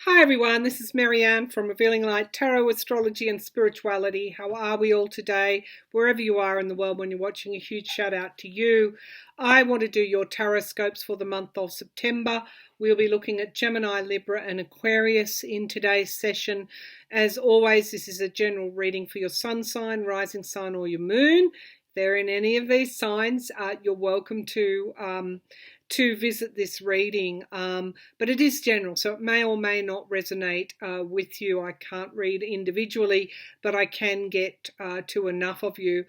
Hi everyone, this is Marianne from Revealing Light Tarot, Astrology and Spirituality. How are we all today? Wherever you are in the world when you're watching, a huge shout out to you. I want to do your tarot scopes for the month of September. We'll be looking at Gemini, Libra and Aquarius in today's session. As always, this is a general reading for your sun sign, rising sign or your moon. If they're in any of these signs, you're welcome to visit this reading, but it is general, so it may or may not resonate with you. I can't read individually, but I can get to enough of you.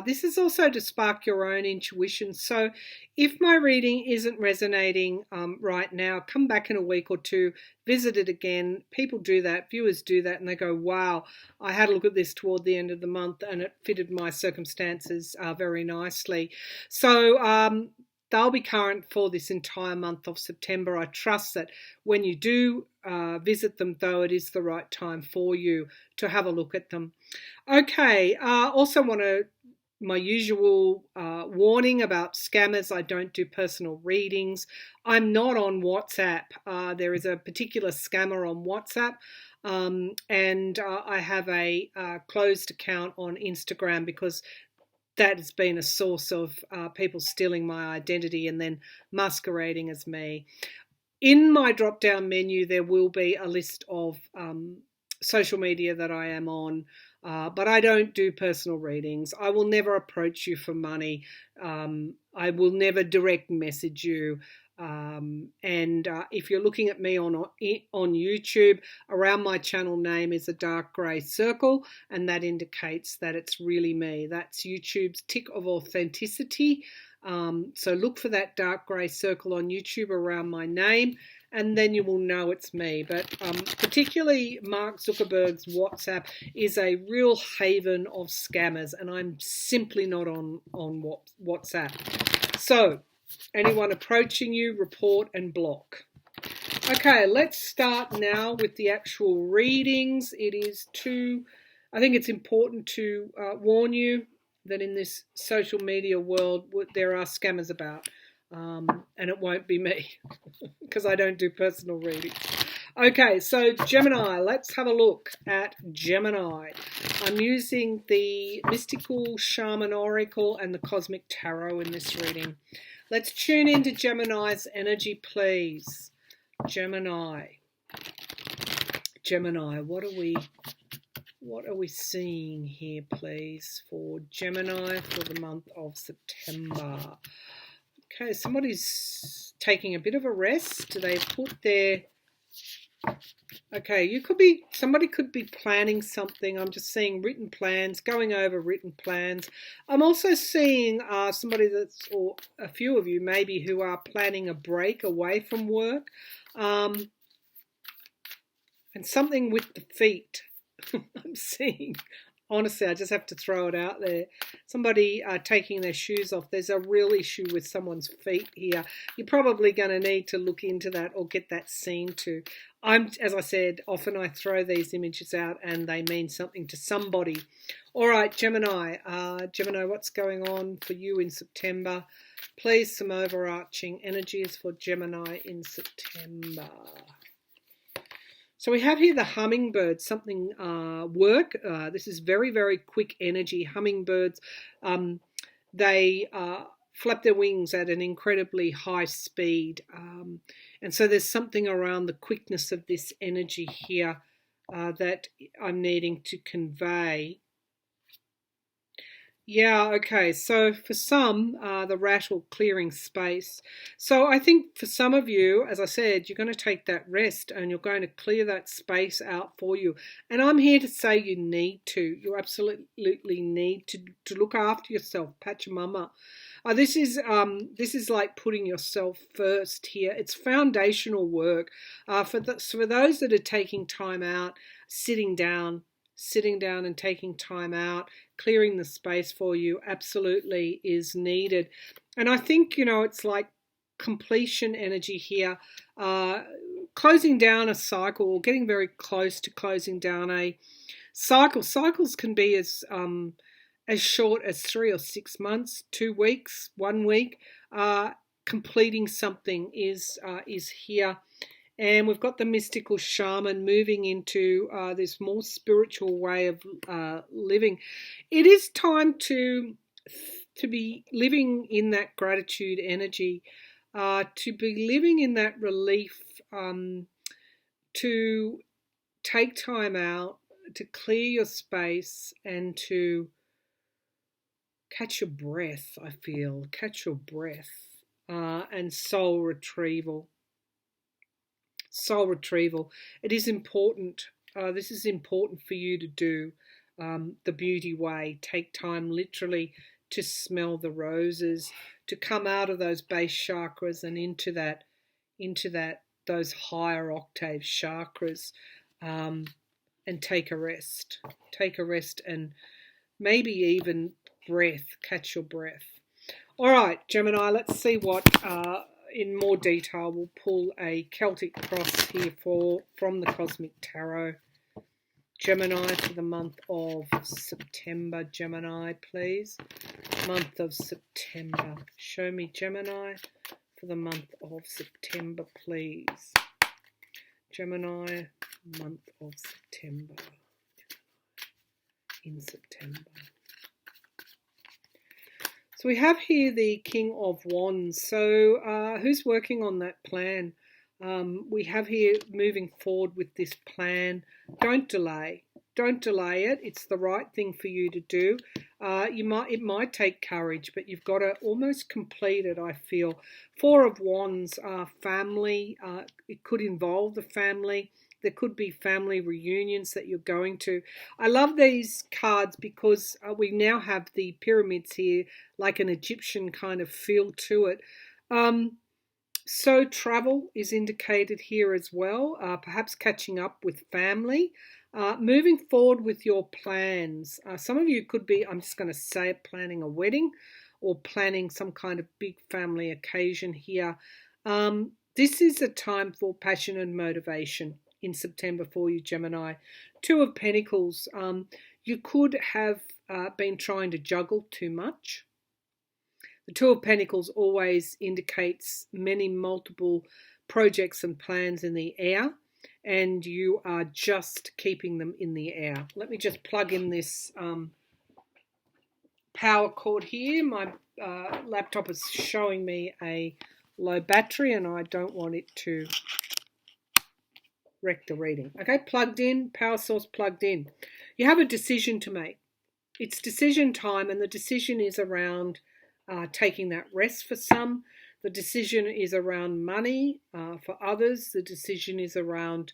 This is also to spark your own intuition, so if my reading isn't resonating right now, come back in a week or two, visit it again. People do that, viewers do that, and they go, wow, I had a look at this toward the end of the month and it fitted my circumstances very nicely. So they'll be current for this entire month of September. I trust that when you do visit them, though, it is the right time for you to have a look at them. Okay, also want to, my usual warning about scammers. I don't do personal readings. I'm not on WhatsApp. There is a particular scammer on WhatsApp. And I have a closed account on Instagram because that has been a source of people stealing my identity and then masquerading as me. In my drop-down menu, there will be a list of social media that I am on, but I don't do personal readings. I will never approach you for money. I will never direct message you. And if you're looking at me on YouTube, around my channel name is a dark grey circle, and that indicates that it's really me. That's YouTube's tick of authenticity. So look for that dark grey circle on YouTube around my name, and then you will know it's me. But particularly Mark Zuckerberg's WhatsApp is a real haven of scammers, and I'm simply not on WhatsApp. So anyone approaching you, report and block. Okay, let's start now with the actual readings. I think it's important to warn you that in this social media world, there are scammers about. And it won't be me because I don't do personal readings. Okay, so Gemini, let's have a look at Gemini. I'm using the Mystical Shaman Oracle and the Cosmic Tarot in this reading. Let's tune into Gemini's energy, please. Gemini, what are we seeing here, please, for Gemini for the month of September? Okay, somebody's taking a bit of a rest. They put their... Okay, somebody could be planning something. I'm just seeing written plans, going over written plans. I'm also seeing somebody or a few of you maybe, who are planning a break away from work. And something with the feet. I'm seeing, honestly, I just have to throw it out there. Somebody taking their shoes off. There's a real issue with someone's feet here. You're probably going to need to look into that or get that seen to. As I said, often I throw these images out and they mean something to somebody. All right, Gemini. Gemini, what's going on for you in September? Please, some overarching energies for Gemini in September. So we have here the hummingbird, something work. This is very, very quick energy. Hummingbirds, they flap their wings at an incredibly high speed. And so there's something around the quickness of this energy here that I'm needing to convey. Yeah, okay, so for some, the rattle clearing space. So I think for some of you, as I said, you're going to take that rest and you're going to clear that space out for you. And I'm here to say you need to. You absolutely need to look after yourself, Pachamama. This is like putting yourself first here. It's foundational work. For those that are taking time out, sitting down and taking time out, clearing the space for you absolutely is needed. And I think, it's like completion energy here, closing down a cycle or getting very close to closing down a cycle. Cycles can be as short as 3 or 6 months, 2 weeks, 1 week. Completing something is here. And we've got the mystical shaman moving into this more spiritual way of living. It is time to be living in that gratitude energy, to be living in that relief, to take time out, to clear your space, and to catch your breath. I feel catch your breath, and soul retrieval. Soul retrieval. It is important. This is important for you to do the beauty way. Take time literally to smell the roses, to come out of those base chakras and into those higher octave chakras, and take a rest. Take a rest and maybe even breath. Catch your breath. All right, Gemini, let's see what in more detail. We'll pull a Celtic cross here from the Cosmic Tarot. Gemini for the month of September. Gemini, please. Month of September. Show me Gemini for the month of September, please. Gemini, month of September. In September. So we have here the King of Wands. So who's working on that plan? We have here moving forward with this plan. Don't delay. Don't delay it. It's the right thing for you to do. It might take courage, but you've got to almost complete it, I feel. Four of Wands, family. It could involve the family. There could be family reunions that you're going to. I love these cards because we now have the pyramids here, like an Egyptian kind of feel to it. So travel is indicated here as well, perhaps catching up with family, moving forward with your plans. Some of you could be, I'm just going to say it, planning a wedding or planning some kind of big family occasion here. This is a time for passion and motivation in September for you, Gemini. Two of Pentacles. You could have been trying to juggle too much. The Two of Pentacles always indicates multiple projects and plans in the air, and you are just keeping them in the air. Let me just plug in this power cord here. My laptop is showing me a low battery, and I don't want it to wreck the reading. Okay, plugged in, power source plugged in. You have a decision to make. It's decision time, and the decision is around taking that rest for some. The decision is around money for others. The decision is around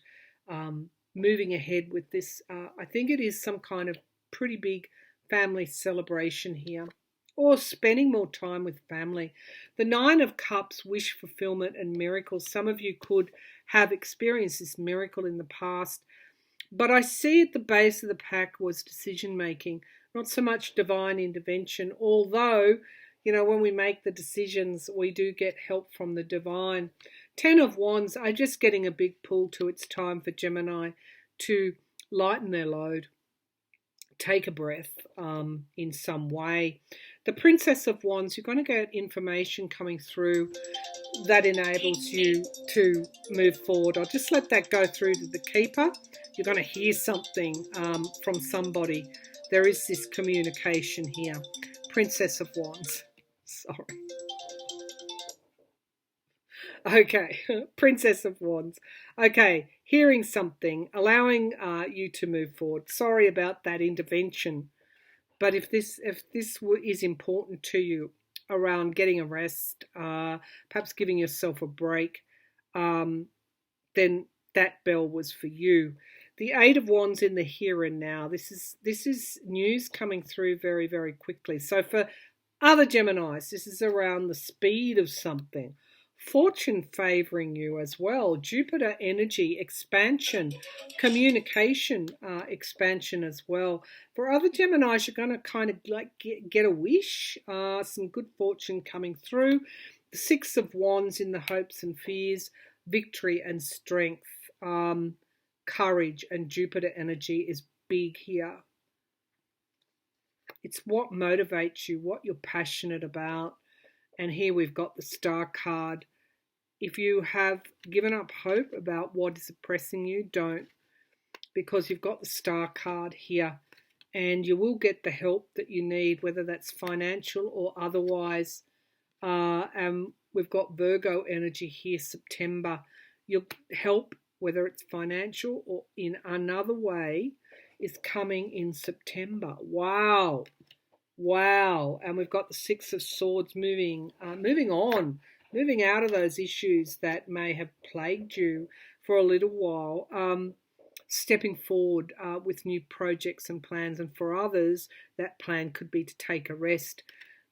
moving ahead with this. I think it is some kind of pretty big family celebration here, or spending more time with family. The Nine of Cups, wish fulfillment and miracles. Some of you could have experienced this miracle in the past, but I see at the base of the pack was decision making, not so much divine intervention, although when we make the decisions, we do get help from the divine. Ten of Wands, I'm just getting a big pull to it's time for Gemini to lighten their load. Take a breath in some way. The Princess of Wands, you're going to get information coming through that enables you to move forward. I'll just let that go through to the Keeper. You're going to hear something from somebody. There is this communication here. Princess of Wands. Sorry. Okay, Princess of Wands. Okay, hearing something, allowing you to move forward. Sorry about that intervention, but if this is important to you around getting a rest, perhaps giving yourself a break, then that bell was for you. The Eight of Wands in the here and now. This is news coming through very, very quickly. So for other Geminis, this is around the speed of something. Fortune favoring you as well. Jupiter energy, expansion, communication, expansion as well. For other Geminis, you're going to kind of like get a wish, some good fortune coming through. The Six of Wands in the hopes and fears, victory and strength, courage, and Jupiter energy is big here. It's what motivates you, what you're passionate about. And here we've got the Star card. If you have given up hope about what is oppressing you, don't, because you've got the Star card here, and you will get the help that you need, whether that's financial or otherwise. And we've got Virgo energy here, September. Your help, whether it's financial or in another way, is coming in September. Wow. Wow. And we've got the Six of Swords moving on, moving out of those issues that may have plagued you for a little while, stepping forward with new projects and plans. And for others, that plan could be to take a rest.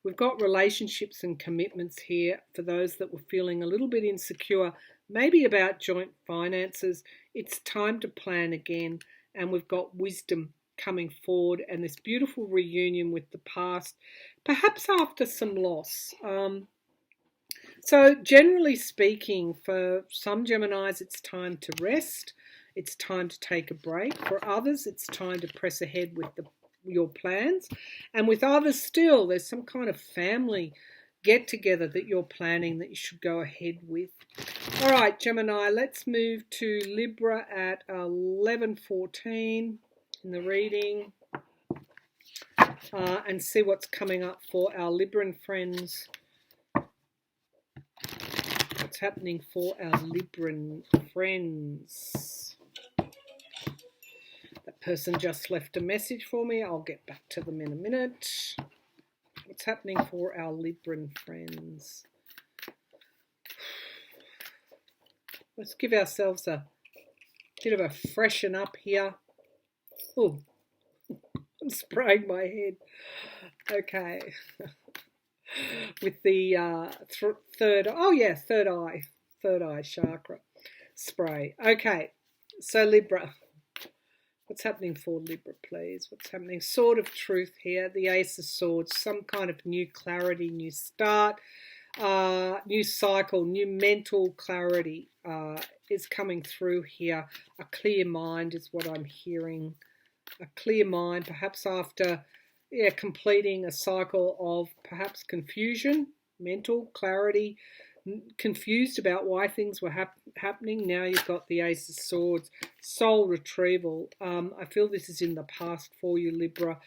We've got relationships and commitments here for those that were feeling a little bit insecure, maybe about joint finances. It's time to plan again. And we've got wisdom coming forward and this beautiful reunion with the past, perhaps after some loss. So generally speaking, for some Geminis, it's time to rest. It's time to take a break. For others, it's time to press ahead with your plans. And with others still, there's some kind of family get-together that you're planning that you should go ahead with. All right, Gemini, let's move to Libra at 11:14 in the reading and see what's coming up for our Libran friends. What's happening for our Libran friends? That person just left a message for me. I'll get back to them in a minute. What's happening for our Libran friends? Let's give ourselves a bit of a freshen up here. Oh, I'm spraying my head. Okay. With the third eye chakra spray. Okay, so Libra. What's happening for Libra, please? What's happening? Sword of Truth here, the Ace of Swords, some kind of new clarity, new start, new cycle, new mental clarity is coming through here. A clear mind is what I'm hearing. A clear mind, perhaps after completing a cycle of perhaps confusion, mental clarity, confused about why things were happening. Now you've got the Ace of Swords, soul retrieval. I feel this is in the past for you, Libra.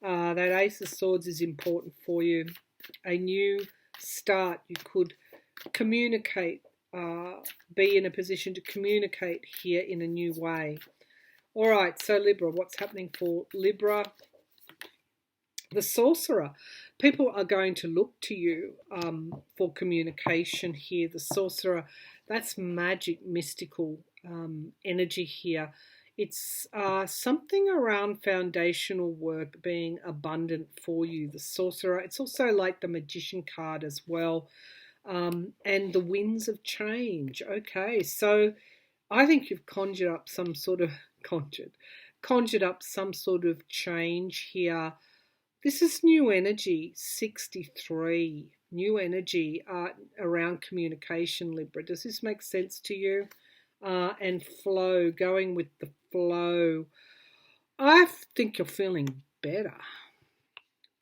That Ace of Swords is important for you. A new start. You could communicate, be in a position to communicate here in a new way. All right, so Libra, what's happening for Libra? The Sorcerer. People are going to look to you for communication here. The Sorcerer, that's magic, mystical energy here. It's something around foundational work being abundant for you, the Sorcerer. It's also like the Magician card as well. And the winds of change. Okay, so I think you've conjured up some sort of change here. This is new energy, 63. New energy around communication, Libra. Does this make sense to you? And flow, going with the flow. I think you're feeling better.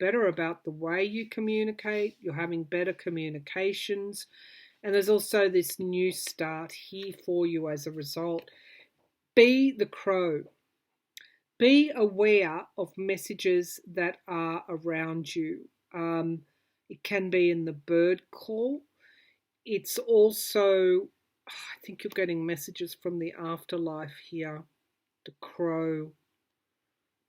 Better about the way you communicate. You're having better communications. And there's also this new start here for you as a result. Be the crow. Be aware of messages that are around you. It can be in the bird call. It's also, I think you're getting messages from the afterlife here. The crow.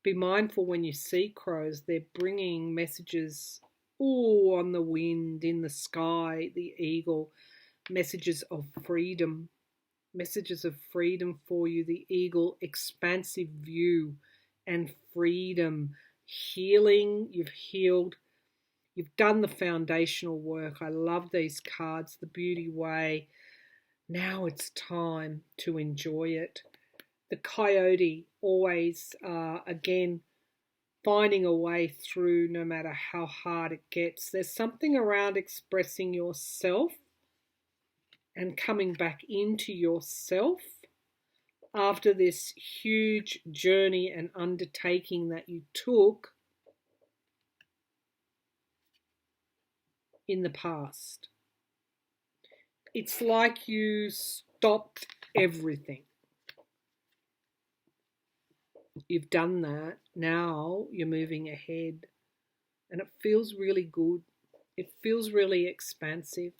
Be mindful when you see crows. They're bringing messages, on the wind, in the sky, the eagle. Messages of freedom. Messages of freedom for you. The eagle, expansive view and freedom. Healing. You've healed. You've done the foundational work. I love these cards. The beauty way. Now it's time to enjoy it. The coyote, always, again, finding a way through no matter how hard it gets. There's something around expressing yourself and coming back into yourself after this huge journey and undertaking that you took in the past. it's like you stopped everything. You've done that. Now you're moving ahead. And it feels really good. It feels really expansive.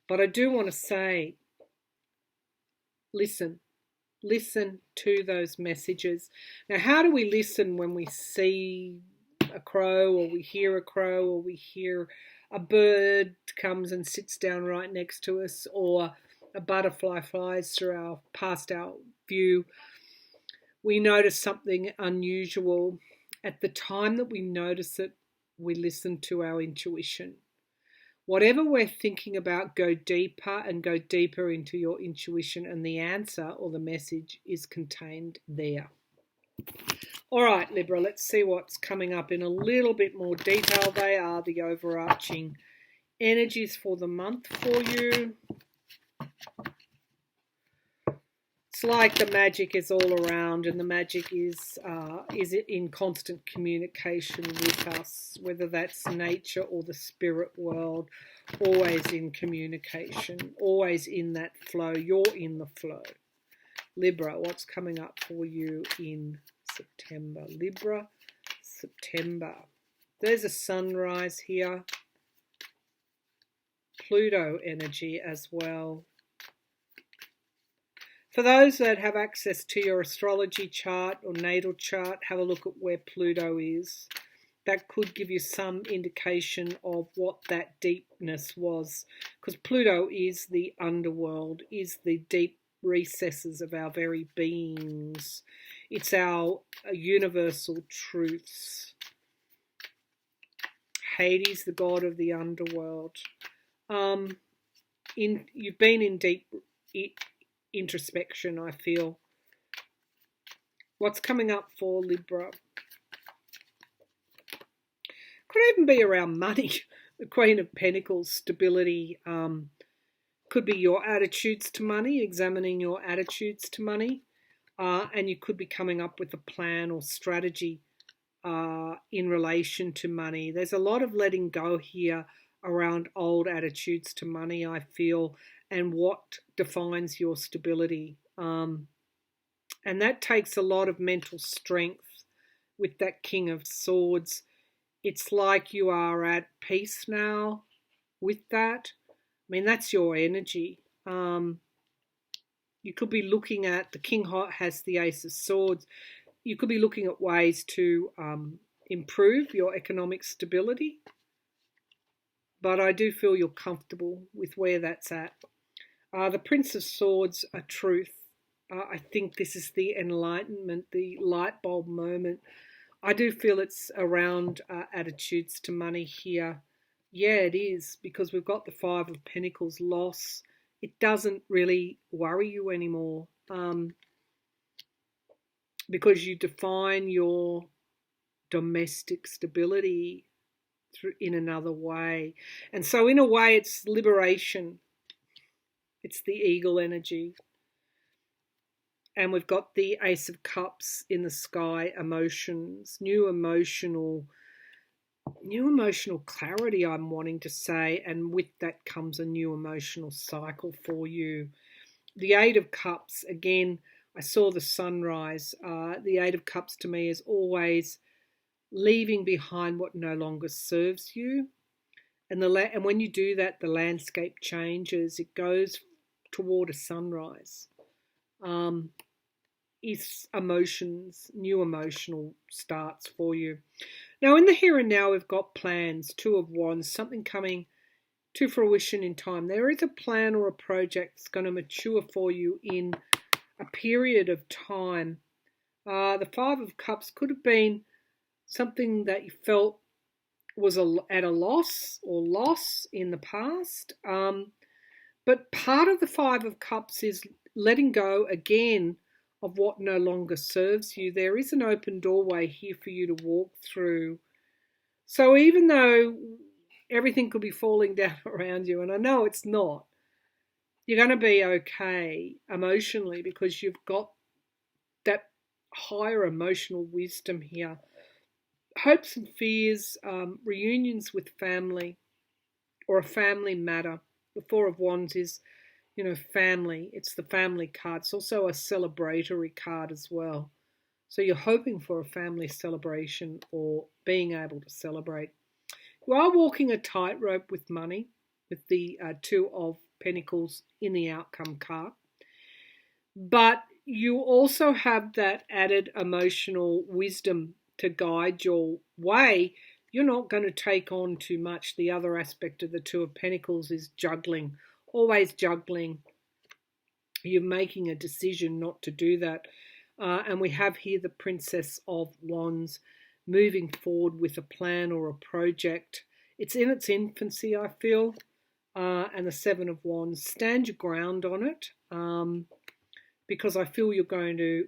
But I do want to say, listen to those messages. Now, how do we listen when we see a crow, or we hear a crow, or we hear a bird comes and sits down right next to us, or a butterfly flies past our view? We notice something unusual. At the time that we notice it, we listen to our intuition. Whatever we're thinking about, go deeper and go deeper into your intuition, and the answer or the message is contained there. All right, Libra, let's see what's coming up in a little bit more detail. They are the overarching energies for the month for you. It's like the magic is all around, and the magic is in constant communication with us, whether that's nature or the spirit world, always in communication, always in that flow. You're in the flow. Libra, what's coming up for you in September? Libra, September. There's a sunrise here. Pluto energy as well. For those that have access to your astrology chart or natal chart, have a look at where Pluto is. That could give you some indication of what that deepness was, because Pluto is the underworld, is the deep recesses of our very beings. It's our universal truths. Hades, the god of the underworld. You've been in deep introspection, I feel. What's coming up for Libra? Could even be around money. The Queen of Pentacles, stability. Could be your attitudes to money, examining your attitudes to money. And you could be coming up with a plan or strategy in relation to money. There's a lot of letting go here around old attitudes to money, I feel, and what defines your stability. And that takes a lot of mental strength with that King of Swords. It's like you are at peace now with that. I mean, that's your energy. You could be looking at, the King has the Ace of Swords. You could be looking at ways to improve your economic stability. But I do feel you're comfortable with where that's at. The Prince of Swords are truth. I think this is the enlightenment, the light bulb moment. I do feel it's around attitudes to money here. Yeah, it is, because we've got the Five of Pentacles, loss. It doesn't really worry you anymore, because you define your domestic stability in another way. And so in a way it's liberation. It's the eagle energy. And we've got the Ace of Cups in the sky, emotions, new emotional clarity, I'm wanting to say, and with that comes a new emotional cycle for you. The Eight of Cups, again, I saw the sunrise. The Eight of Cups to me is always leaving behind what no longer serves you. And when you do that, the landscape changes. It goes toward a sunrise. It's emotions, new emotional starts for you. Now, in the here and now, we've got plans, Two of Wands, something coming to fruition in time. There is a plan or a project that's going to mature for you in a period of time. The Five of Cups could have been something that you felt was at a loss or loss in the past. But part of the Five of Cups is letting go again of what no longer serves you. There is an open doorway here for you to walk through. So even though everything could be falling down around you, and I know it's not, you're going to be okay emotionally, because you've got that higher emotional wisdom here. Hopes and fears, reunions with family or a family matter. The Four of Wands is you know, family. It's the family card. It's also a celebratory card as well. So you're hoping for a family celebration or being able to celebrate. You are walking a tightrope with money, with the Two of Pentacles in the outcome card. But you also have that added emotional wisdom to guide your way. You're not going to take on too much. The other aspect of the Two of Pentacles is juggling, always juggling. You're making a decision not to do that. And we have here the Princess of Wands moving forward with a plan or a project. It's in its infancy, I feel. And the Seven of Wands. Stand your ground on it. Because I feel you're going to,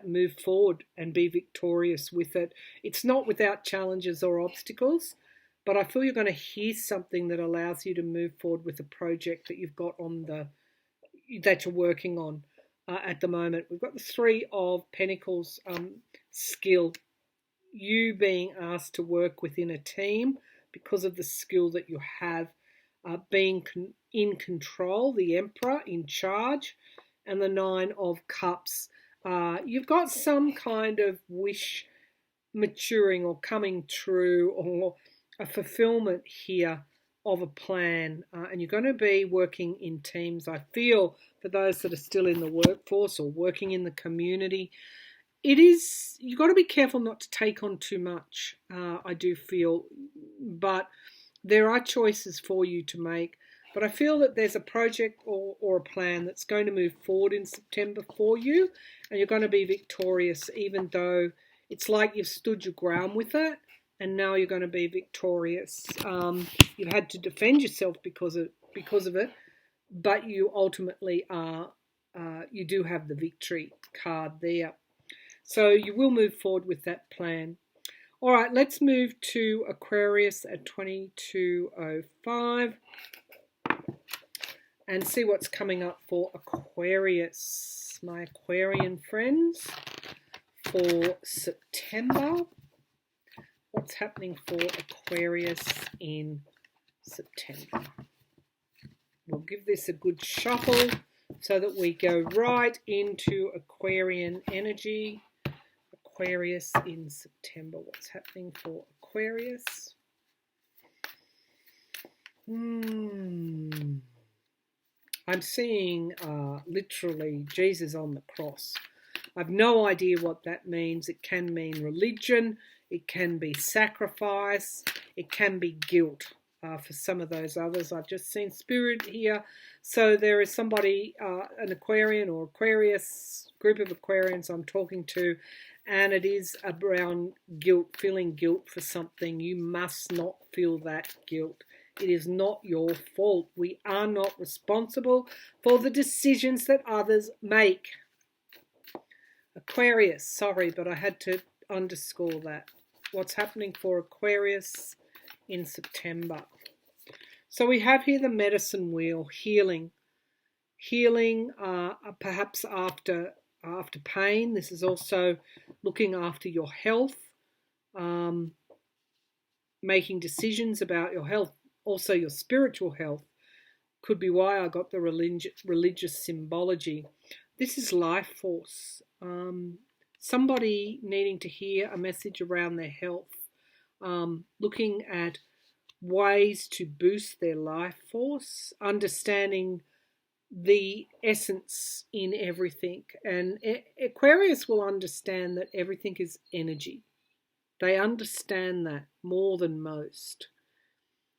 move forward and be victorious with it. It's not without challenges or obstacles, but I feel you're going to hear something that allows you to move forward with a project that you've got that you're working on at the moment. We've got the Three of Pentacles, skill. You being asked to work within a team because of the skill that you have, being in control, the Emperor in charge, and the Nine of Cups. You've got some kind of wish maturing or coming true, or a fulfillment here of a plan, and you're going to be working in teams. I feel for those that are still in the workforce or working in the community, you've got to be careful not to take on too much, I do feel, but there are choices for you to make. But I feel that there's a project or a plan that's going to move forward in September for you, and you're going to be victorious, even though it's like you've stood your ground with it, and now you're going to be victorious. You've had to defend yourself because of it, but you ultimately you do have the victory card there. So you will move forward with that plan. All right, let's move to Aquarius at 2205. And see what's coming up for Aquarius, my Aquarian friends, for September. What's happening for Aquarius in September? We'll give this a good shuffle so that we go right into Aquarian energy. Aquarius in September. What's happening for Aquarius? I'm seeing literally Jesus on the cross. I've no idea what that means. It can mean religion. It can be sacrifice. It can be guilt for some of those others. I've just seen spirit here. So there is somebody, an Aquarian or Aquarius, group of Aquarians I'm talking to, and it is around guilt, feeling guilt for something. You must not feel that guilt. It is not your fault. We are not responsible for the decisions that others make. Aquarius, sorry, but I had to underscore that. What's happening for Aquarius in September? So we have here the medicine wheel, healing. Healing, perhaps after pain. This is also looking after your health, making decisions about your health. Also your spiritual health. Could be why I got the religious symbology. This is life force. Somebody needing to hear a message around their health. Looking at ways to boost their life force. Understanding the essence in everything. And Aquarius will understand that everything is energy. They understand that more than most,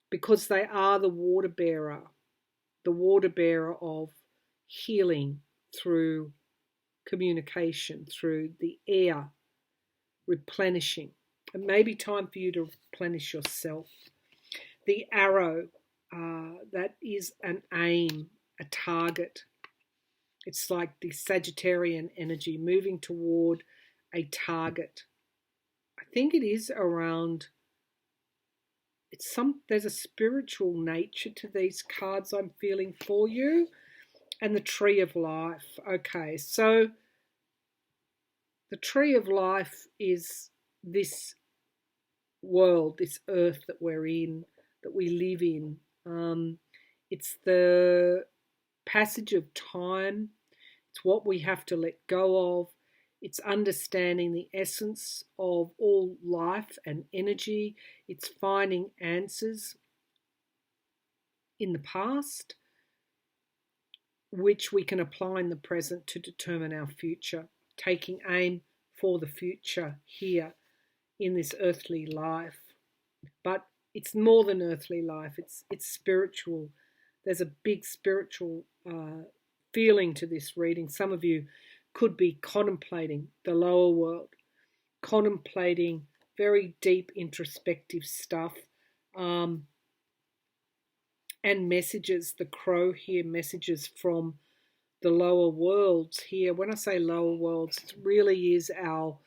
because they are the water bearer of healing through communication, through the air, replenishing. It may be time for you to replenish yourself. The arrow, that is an aim, a target. It's like the Sagittarian energy moving toward a target. I think it is around, there's a spiritual nature to these cards I'm feeling for you. And the Tree of Life. Okay, so the Tree of Life is this world, this earth that we're in, that we live in. It's the passage of time. It's what we have to let go of. It's understanding the essence of all life and energy. It's finding answers in the past, which we can apply in the present to determine our future, taking aim for the future here in this earthly life. But it's more than earthly life, it's spiritual. There's a big spiritual feeling to this reading. Some of you could be contemplating the lower world, contemplating very deep introspective stuff, and messages. The crow here, messages from the lower worlds here. When I say lower worlds, it really is our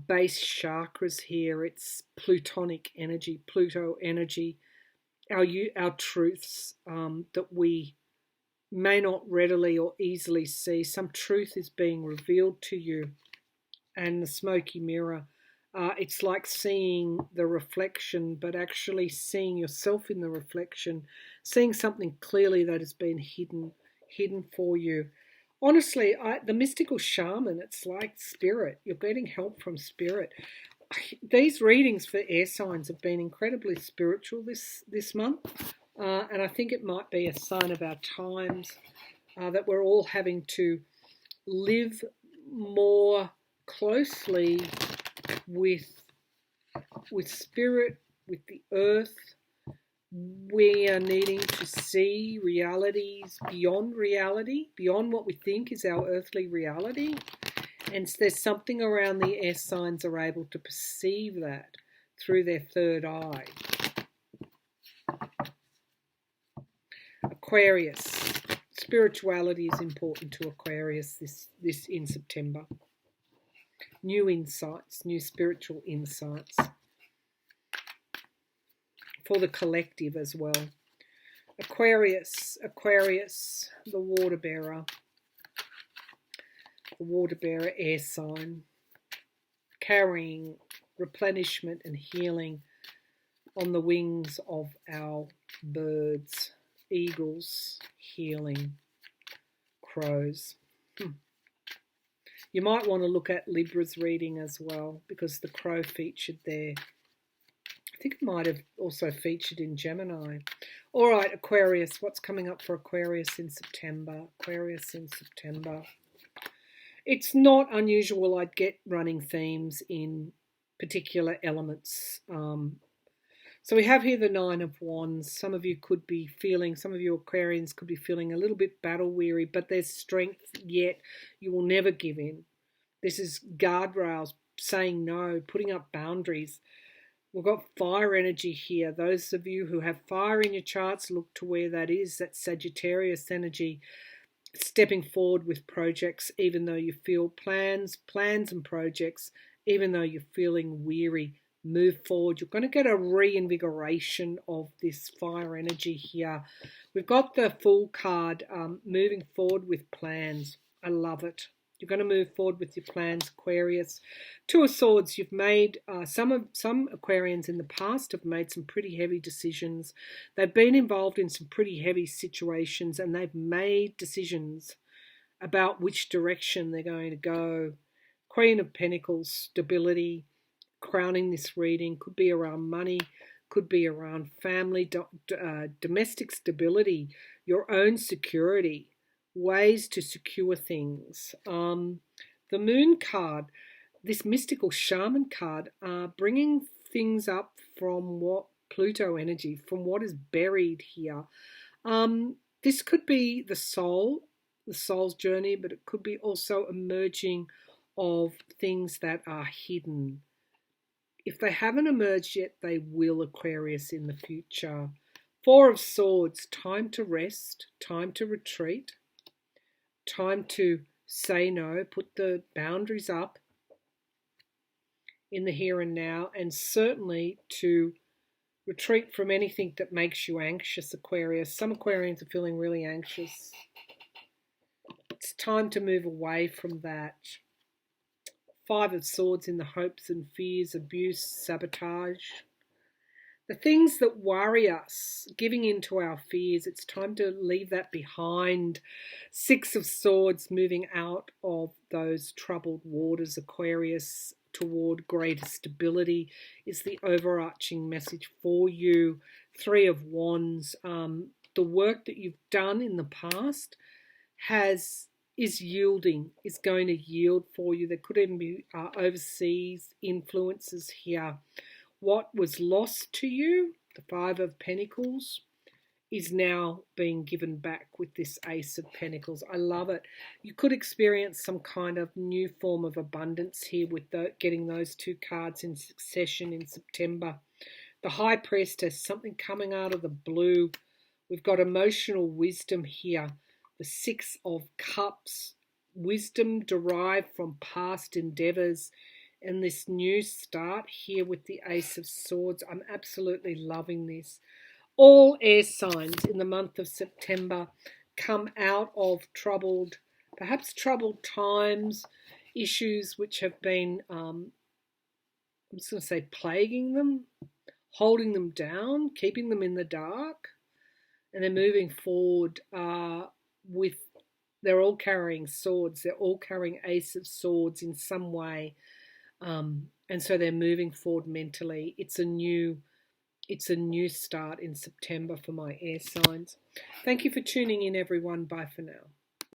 base chakras here. It's Plutonic energy, Pluto energy, our truths that we may not readily or easily see. Some truth is being revealed to you. And the smoky mirror, it's like seeing the reflection, but actually seeing yourself in the reflection, seeing something clearly that has been hidden for you. Honestly, the mystical shaman, it's like spirit. You're getting help from spirit. These readings for air signs have been incredibly spiritual this month, and I think it might be a sign of our times, that we're all having to live more closely with spirit, with the earth. We are needing to see realities beyond reality, beyond what we think is our earthly reality. And there's something around the air signs are able to perceive that through their third eye. Aquarius. Spirituality is important to Aquarius this in September. New insights, new spiritual insights. For the collective as well. Aquarius, the water bearer air sign, carrying replenishment and healing on the wings of our birds, eagles, healing, crows. You might want to look at Libra's reading as well, because the crow featured there. I think it might have also featured in Gemini. All right, Aquarius. What's coming up for Aquarius in September? Aquarius in September. It's not unusual I'd get running themes in particular elements. So we have here the Nine of Wands. Some of you Aquarians could be feeling a little bit battle weary, but there's strength yet. You will never give in. This is guardrails, saying no, putting up boundaries. We've got fire energy here. Those of you who have fire in your charts, look to where that is. That's Sagittarius energy, stepping forward with projects, even though you feel plans and projects, even though you're feeling weary. Move forward. You're going to get a reinvigoration of this fire energy here. We've got the Fool card, moving forward with plans. I love it. You're going to move forward with your plans, Aquarius. Two of Swords. You've made some Aquarians in the past have made some pretty heavy decisions. They've been involved in some pretty heavy situations, and they've made decisions about which direction they're going to go. Queen of Pentacles, stability, crowning this reading. Could be around money, could be around family, domestic stability, your own security. Ways to secure things. The Moon card, this mystical shaman card, bringing things up from what Pluto energy, from what is buried here. This could be the soul's journey, but it could be also emerging of things that are hidden. If they haven't emerged yet, they will, Aquarius, in the future. Four of Swords, time to rest, time to retreat. Time to say no, put the boundaries up in the here and now, and certainly to retreat from anything that makes you anxious, Aquarius. Some Aquarians are feeling really anxious. It's time to move away from that. Five of Swords in the hopes and fears, abuse, sabotage. The things that worry us, giving in to our fears, it's time to leave that behind. Six of Swords, moving out of those troubled waters, Aquarius, toward greater stability is the overarching message for you. Three of Wands, the work that you've done in the past is yielding, is going to yield for you. There could even be overseas influences here. What was lost to you, the Five of Pentacles, is now being given back with this Ace of Pentacles. I love it. You could experience some kind of new form of abundance here with getting those two cards in succession in September. The High Priestess, something coming out of the blue. We've got emotional wisdom here. The Six of Cups, wisdom derived from past endeavors. And this new start here with the Ace of Swords. I'm absolutely loving this. All air signs in the month of September come out of perhaps troubled times, issues which have been, I'm just going to say, plaguing them, holding them down, keeping them in the dark. And they're moving forward they're all carrying swords. They're all carrying Ace of Swords in some way. And so they're moving forward mentally. It's a new start in September for my air signs. Thank you for tuning in, everyone. Bye for now.